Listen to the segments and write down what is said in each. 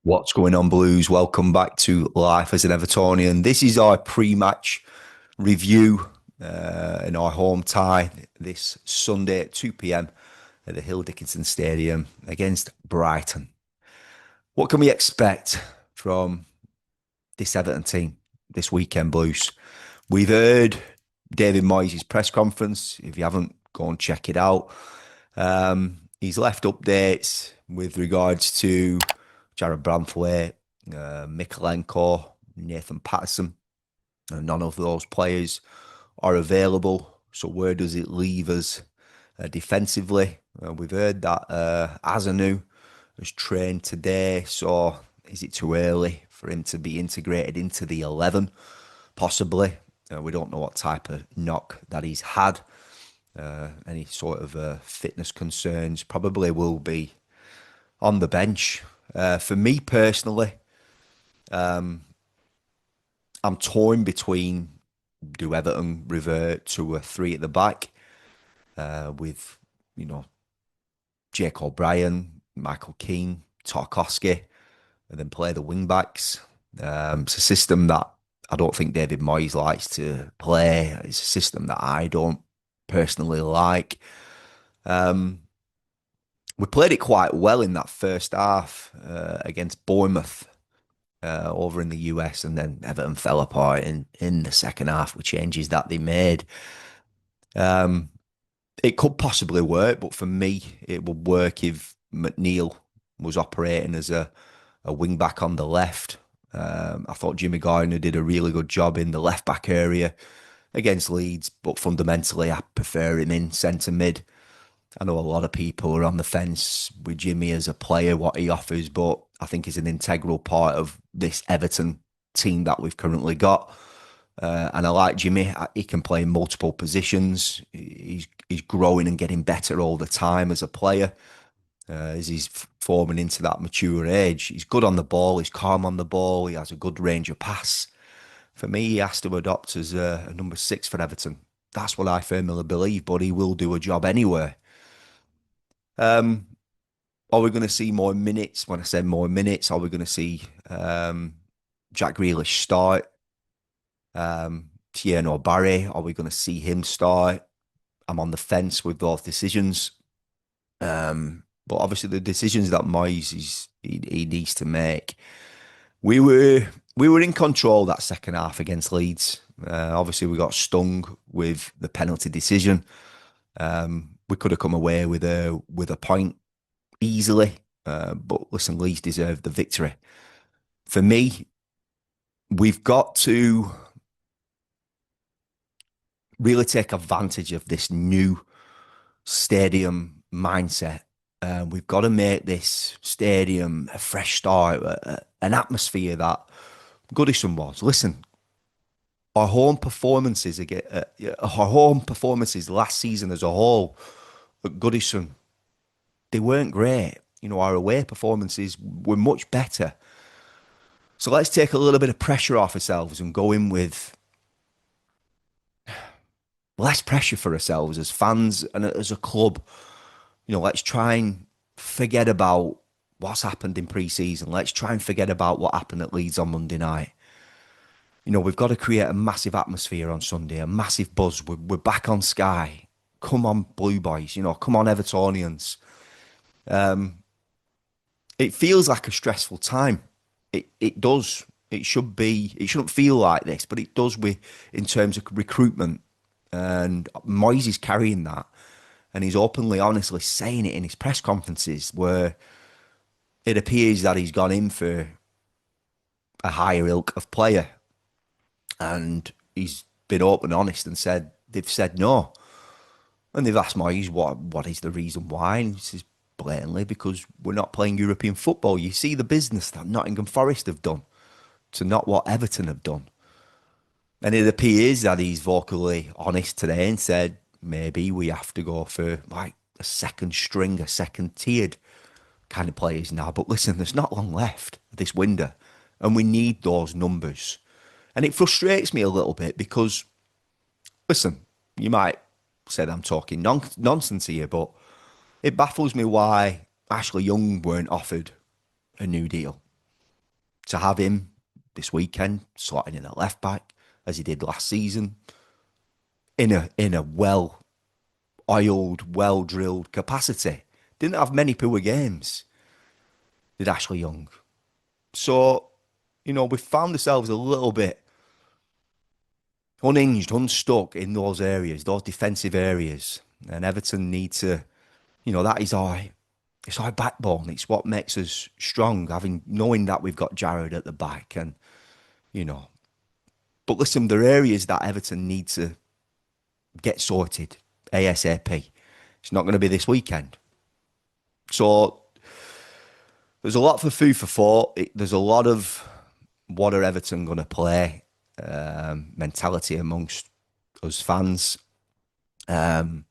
What's going on, Blues? Welcome back to Life as an Evertonian. This is our pre-match review in our home tie this Sunday at 2 p.m. at the Hill Dickinson Stadium against Brighton. What can we expect from this Everton team this weekend, Blues? We've heard David Moyes' press conference. If you haven't, go and check it out. He's left updates with regards to Jared Branthwaite, Mikalenko, Nathan Patterson. None of those players are available. So where does it leave us defensively? We've heard that Azanu has trained today. So is it too early for him to be integrated into the 11? Possibly. We don't know what type of knock that he's had. Any sort of fitness concerns probably will be on the bench. For me personally, I'm torn between do Everton revert to a three at the back with, Jake O'Brien, Michael Keane, Tarkowski, and then play the wing backs. It's a system that I don't think David Moyes likes to play. It's a system that I don't personally like. We played it quite well in that first half against Bournemouth over in the US, and then Everton fell apart in the second half with changes that they made. It could possibly work, but for me, it would work if McNeil was operating as a wing back on the left. I thought Jimmy Gardner did a really good job in the left back area against Leeds, but fundamentally, I prefer him in centre mid. I know a lot of people are on the fence with Jimmy as a player, what he offers, but I think he's an integral part of this Everton team that we've currently got. And I like Jimmy. He can play in multiple positions. He's growing and getting better all the time as a player. As he's forming into that mature age. He's good on the ball. He's calm on the ball. He has a good range of pass. For me, he has to adopt as a number 6 for Everton. That's what I firmly believe, but he will do a job anywhere. Are we going to see more minutes? When I say more minutes, are we going to see Jack Grealish start? Tierney Barry, are we going to see him start? I'm on the fence with both decisions. But obviously the decisions that Moyes he needs to make. We were in control that second half against Leeds. Obviously we got stung with the penalty decision. We could have come away with a point easily. But listen, Leeds deserved the victory. For me, we've got to really take advantage of this new stadium mindset. We've got to make this stadium a fresh start, an atmosphere that Goodison was. Listen, our home performances last season as a whole at Goodison, they weren't great. Our away performances were much better. So let's take a little bit of pressure off ourselves and go in with less pressure for ourselves as fans and as a club. Let's try and forget about what's happened in pre-season. Let's try and forget about what happened at Leeds on Monday night. We've got to create a massive atmosphere on Sunday, a massive buzz. We're back on Sky. Come on, Blue Boys. Come on, Evertonians. It feels like a stressful time. It does. It shouldn't feel like this, but it does in terms of recruitment. And Moyes is carrying that. And he's openly, honestly saying it in his press conferences where it appears that he's gone in for a higher ilk of player. And he's been open and honest and they've said no. And they've asked Moyes what is the reason why. And he says blatantly, because we're not playing European football. You see the business that Nottingham Forest have done to not what Everton have done. And it appears that he's vocally honest today and said, maybe we have to go for like a second string, a second tiered kind of players now. But listen, there's not long left this window and we need those numbers. And it frustrates me a little bit because, listen, you might say that I'm talking nonsense here, but it baffles me why Ashley Young weren't offered a new deal. to have him this weekend slotting in at left back as he did last season in a well oiled, well drilled capacity. Didn't have many poor games, did Ashley Young. So, we found ourselves a little bit unhinged, unstuck in those areas, those defensive areas. And Everton need to, that is it's our backbone. It's what makes us strong, knowing that we've got Jared at the back and, you know. But listen, there are areas that Everton need to get sorted ASAP. It's not going to be this weekend. So there's a lot for food for thought. There's a lot of what are Everton going to play mentality amongst us fans. Is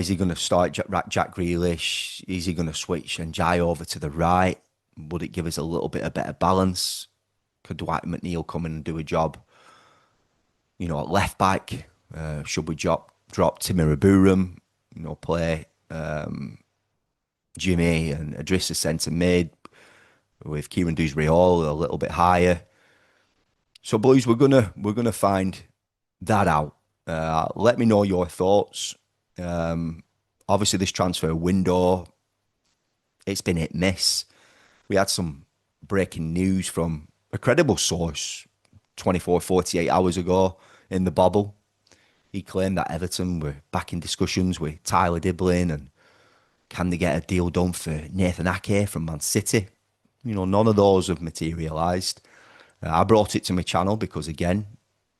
he going to start Jack Grealish? Is he going to switch and Jai over to the right? Would it give us a little bit of better balance? Could Dwight McNeil come in and do a job? At left back, should we drop Timmy Raburum? Play Jimmy and Idrissa centre mid with Kieran Dewsbury Hall a little bit higher. So, Blues, we're gonna find that out. Let me know your thoughts. Obviously, this transfer window, it's been hit miss. We had some breaking news from a credible source 24, 48 hours ago in the bubble. He claimed that Everton were back in discussions with Tyler Diblin and can they get a deal done for Nathan Ake from Man City? None of those have materialised. I brought it to my channel because, again,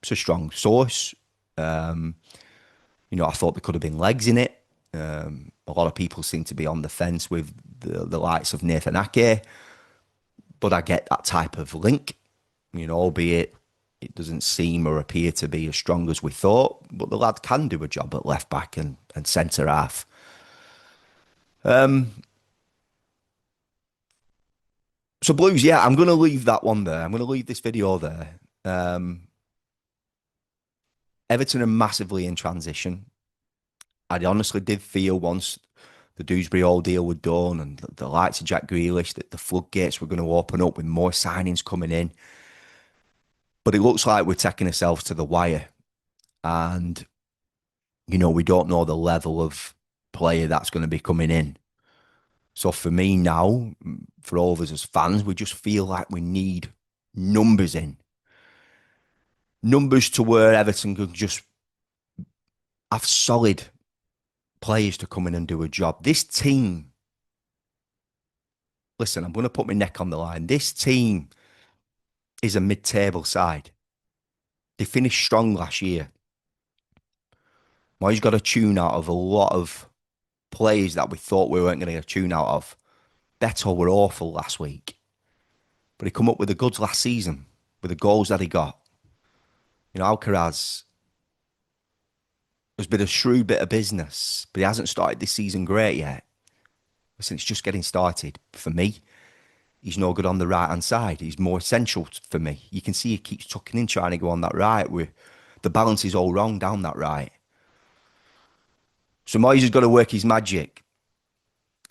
it's a strong source. I thought there could have been legs in it. A lot of people seem to be on the fence with the likes of Nathan Ake, but I get that type of link, albeit it doesn't seem or appear to be as strong as we thought, but the lad can do a job at left back and centre half. So Blues, yeah, I'm going to leave that one there. I'm going to leave this video there. Everton are massively in transition. I honestly did feel once the Dewsbury Hall deal was done and the likes of Jack Grealish that the floodgates were going to open up with more signings coming in. But it looks like we're taking ourselves to the wire. And, we don't know the level of player that's going to be coming in. So for me now, for all of us as fans, we just feel like we need numbers in. Numbers to where Everton could just have solid players to come in and do a job. This team, listen, I'm going to put my neck on the line. This team is a mid-table side. They finished strong last year. Moyes got a tune out of a lot of players that we thought we weren't going to get a tune out of. Beto were awful last week. But he come up with the goods last season, with the goals that he got. Alcaraz has been a shrewd bit of business, but he hasn't started this season great yet. Listen, it's just getting started. For me, he's no good on the right-hand side. He's more essential for me. You can see he keeps tucking in, trying to go on that right. The balance is all wrong down that right. So Moyes has got to work his magic.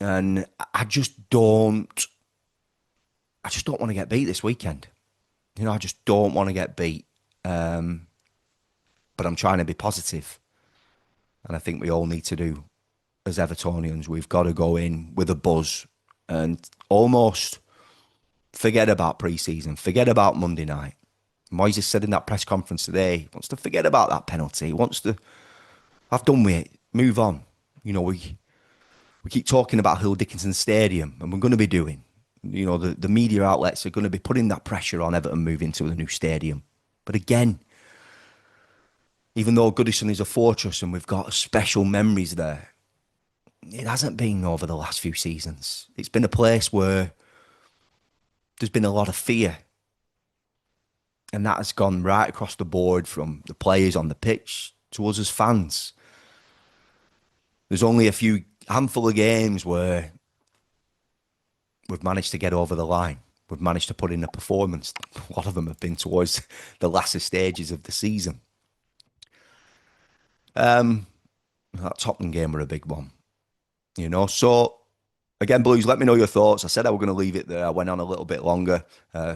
And I just don't want to get beat this weekend. I just don't want to get beat. But I'm trying to be positive. And I think we all need to do, as Evertonians, we've got to go in with a buzz and almost forget about pre-season, forget about Monday night. Moyes has said in that press conference today, he wants to forget about that penalty. He wants to have done with it, move on. We keep talking about Hill Dickinson Stadium, and we're going to be doing. The media outlets are going to be putting that pressure on Everton moving to the new stadium. But again, even though Goodison is a fortress and we've got special memories there, it hasn't been over the last few seasons. It's been a place where there's been a lot of fear. And that has gone right across the board from the players on the pitch to us as fans. There's only a handful of games where we've managed to get over the line. We've managed to put in a performance. A lot of them have been towards the latter stages of the season. That Tottenham game were a big one. So Again, Blues, let me know your thoughts. I said I was going to leave it there. I went on a little bit longer.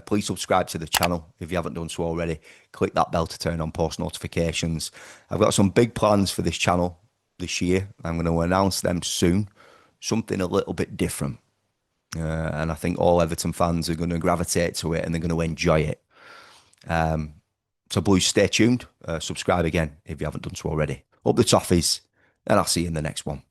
Please subscribe to the channel if you haven't done so already. Click that bell to turn on post notifications. I've got some big plans for this channel this year. I'm going to announce them soon. Something a little bit different. And I think all Everton fans are going to gravitate to it and they're going to enjoy it. So, Blues, stay tuned. Subscribe again if you haven't done so already. Up the toffees, and I'll see you in the next one.